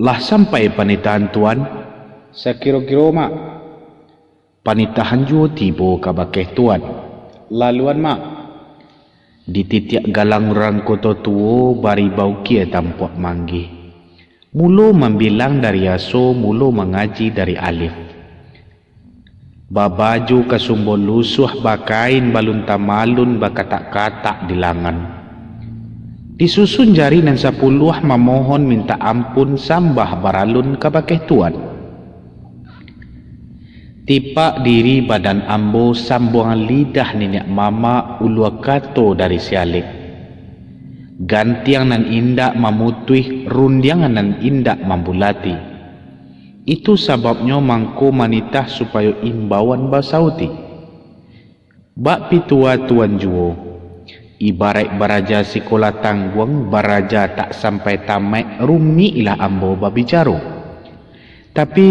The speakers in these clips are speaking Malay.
Lah sampai panitahan tuan. Sekiro-kiro mak. Panitahan juo tibo kabakeh tuan. Laluan mak. Di titiak galang orang koto tuo bari bau kia tampuak manggih. Mulo membilang dari aso, mulo mengaji dari alif. Babaju kasumbol lusuh bakain balun tamalun bakatak-katak di langan. Disusun jari nan 10 memohon minta ampun sambah baralun kabakeh tuan. Tipak diri badan ambo sambungan lidah nenek mama ulua kato dari sialik. Gantiang nan indak mamutui rundiangan nan indak mambulati. Itu sebabnya mangko manitah supaya imbauan basauti. Bak pitua tuan juo. Ibarat baraja sekolah tangguang baraja tak sampai tamat rumi ilah ambo babicaro. Tapi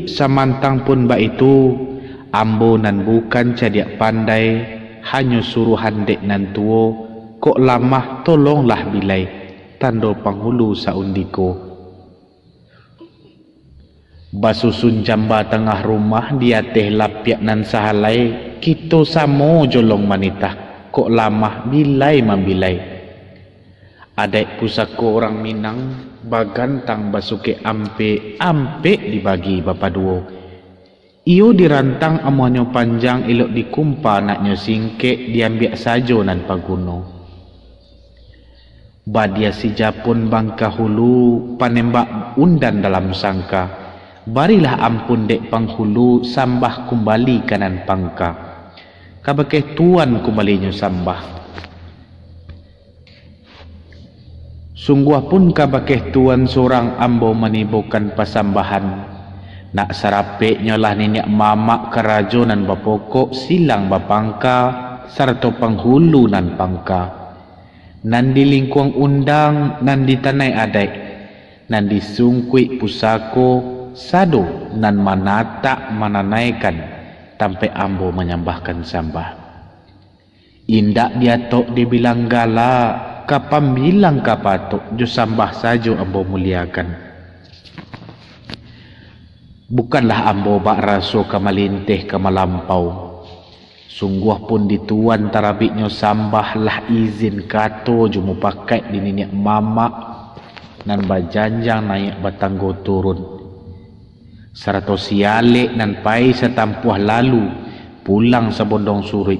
samantang pun bak itu ambo nan bukan cadiak pandai hanya suruhan dek nan tuo kok lamah tolonglah bilai tando panghulu saundiko. Basusun jamba tengah rumah dia teh lapiak nan sahalai kito samo jolong manitah kok lamah bilai mambilai. Adek pusako orang Minang bagantang basuke ampe dibagi bapa duo. Iyo dirantang amonyo panjang elok dikumpa naknyo singke diambil sajo nan paguno. Badia si Japun bangka hulu panembak undan dalam sangka. Barilah ampun dek panghulu sambah kumbali kanan pangka. Kabakeh tuan kumbalinyo sambah. Sungguh pun kabakeh tuan seorang ambo menibukan pasambahan. Nak sarape nyolah nenek mamak kerajo nan bapokok silang bapangka sarto panghulu nan pangka. Nan di lingkuang undang nan di tanai adai. Nan di sungkui pusako sado nan manata mananaikan tampe ambo menyambahkan sambah. Indak dia tok dibilang gala kapam bilang kapatok jo sambah sajo ambo muliakan. Bukanlah ambo bak raso kamalinteh kamalampau. Sungguh pun dituan tarabiknyo sambah lah izin kato jo mu pakai di nenek mamak nan bajanjang naik batanggo turun. Sarato sialik nan pai setampuah lalu pulang sebondong suri.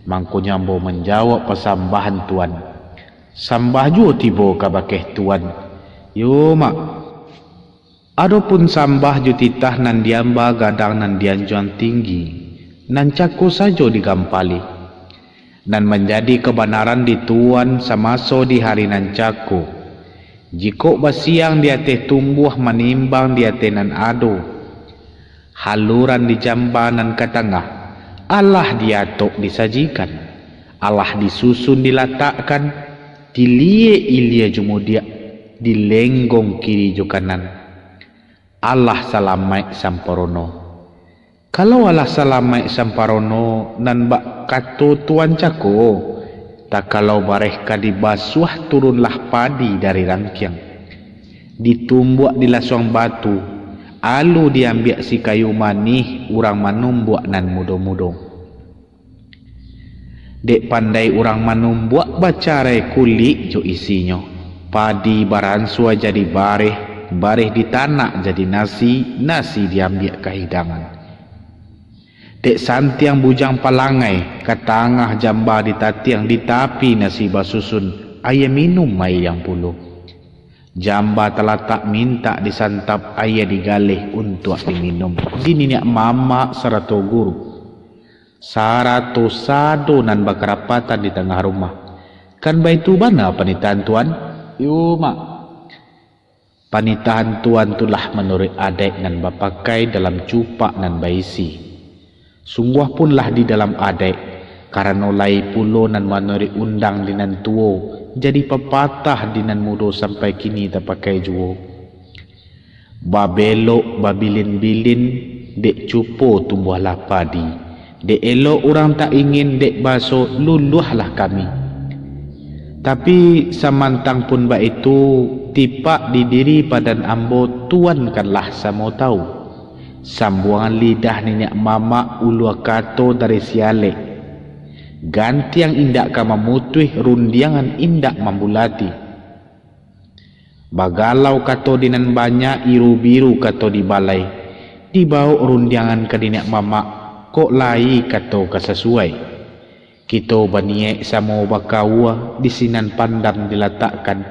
Mangko nyambo menjawab pasambahan tuan. Sambah juo tibo kabakeh tuan. Yo mak. Adapun sambah ju titah nan diamba gadang nan dianjuan tinggi. Nan cako sajo digampali. Nan menjadi kebenaran di tuan samaso di hari nan cako. Jiko basiang dia teh tumbuh menimbang dia teh nan ado. Haluran di jambanan katengah. Allah diatok disajikan. Allah disusun diletakkan. Dilie ilia jumudia. Dilenggong kiri jo kanan. Allah salamai samparono. Kalau Allah salamai samparono nan bak kato tuan cako. Tak kalau bareh kadi basuh turunlah padi dari rangkiang. Ditumbuak di lasuang batu. Alu diambil si kayu manih urang manumbuak nan mudo-mudo. Dek pandai urang manumbuak bacarai kulik jo isinyo. Padi baransua jadi bareh, bareh di tanah jadi nasi, nasi diambil ke hidangan. Dek santiang bujang palangai, katangah jamba ditatiang ditapi nasi basusun, ayah minum mai yang puluh. Jamba telah tak minta disantap ayah digalih untuk diminum. Dininya mama sarato guru. Sarato sado nan bakarapatan di tengah rumah. Kan baitu bana panitahan tuan? Yo mak. Panitahan tuan tulah menurut adek nan bapakai dalam cupak nan baisi. Sungguh punlah di dalam adek. Karena lai pulo nan menurut undang dinan tuo. Jadi pepatah dinan mudo sampai kini tak pakai juo. Babelok babilin-bilin dek cupo tumbuhlah padi. Dek elok orang tak ingin dek baso luluhlah kami. Tapi samantang pun ba itu tipak di diri padan ambo tuankanlah samo tahu. Sambuangan lidah nenyak mama ulua kato dari siale. Ganti yang indak kama mutuih rundiangan indak mambulati. Bagalau kato dinan banyak iru biru kato di balai. Dibau rundiangan ke nenyak mama kok lai kato kesesuai. Kito baniek samo bakawa di sinan pandang diletakkan.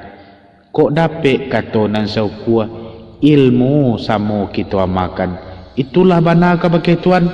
Kok dapet kato nan saukua ilmu samo kito amakan. Itulah bana ka bagi tuan.